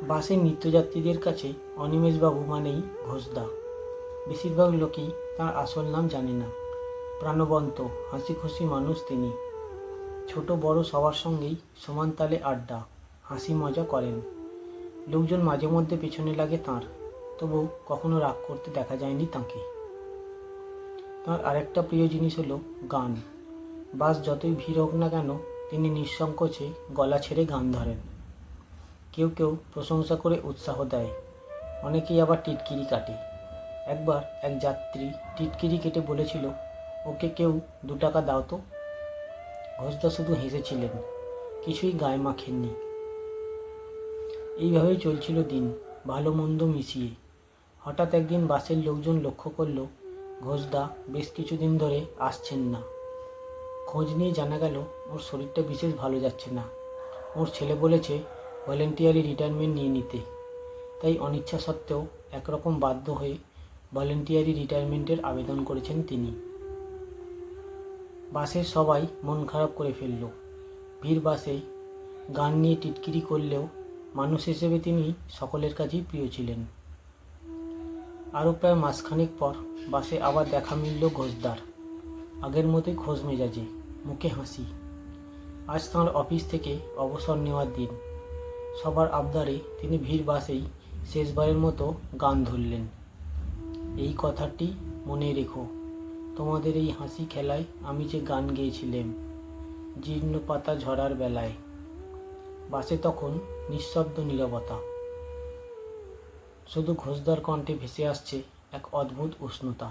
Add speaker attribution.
Speaker 1: বাসে নিত্যযাত্রীদের কাছে অনিমেষবাবু মানেই ঘোষদা। বেশিরভাগ লোকই তাঁর আসল নাম জানে না। প্রাণবন্ত হাসি খুশি মানুষ তিনি। ছোট বড় সবার সঙ্গেই সমান তালে আড্ডা, হাসি মজা করেন। লোকজন মাঝে মধ্যে পেছনে লাগে তাঁর, তবু কখনো রাগ করতে দেখা যায়নি তাঁকে। তাঁর আরেকটা প্রিয় জিনিস হলো গান। বাস যতই ভিড় হোক না কেন, তিনি নিঃসংকোচে গলা ছেড়ে গান ধরেন। কেউ কেউ প্রশংসা করে উৎসাহ দেয়, অনেকেই আবার টিটকিরি কাটে। একবার এক যাত্রী টিটকিরি কেটে বলেছিল, ওকে কেউ 2 টাকা দাও তো। ঘোষদা শুধু হেসেছিলেন, কিছুই গায়ে মাখেননি। এইভাবেই চলছিল দিন, ভালো মন্দ মিশিয়ে। হঠাৎ একদিন বাসের লোকজন লক্ষ্য করল ঘোষদা বেশ কিছুদিন ধরে আসছেন না। খোঁজ নিয়ে জানা গেল ওর শরীরটা বিশেষ ভালো যাচ্ছে না। ওর ছেলে বলেছে ভলেন্টিয়ারি রিটায়ারমেন্ট নিয়ে নিতে। তাই অনিচ্ছা সত্ত্বেও একরকম বাধ্য হয়ে ভলেন্টিয়ারি রিটায়ারমেন্টের আবেদন করেছেন তিনি। বাসের সবাই মন খারাপ করে ফেলল। ভিড় বাসে গান নিয়ে টিটকিরি করলেও মানুষ হিসেবে তিনি সকলের কাছেই প্রিয় ছিলেন। আরও প্রায় মাসখানেক পর বাসে আবার দেখা মিলল ঘোষদার। আগের মতোই খোশ মেজাজে, মুখে হাসি। আজ তাঁর অফিস থেকে অবসর নেওয়ার দিন। সবার আবদারে তিনি ভিড় বাসেই শেষবারের মতো গান ধরলেন। এই কথাটি মনে রেখো, তোমাদের এই হাসি খেলায় আমি যে গান গেয়েছিলাম, জীর্ণ পাতা ঝরার বেলায়। বাসে তখন নিঃশব্দ নীরবতা। শুধু ঘোষদার কণ্ঠে ভেসে আসছে এক অদ্ভুত উষ্ণতা।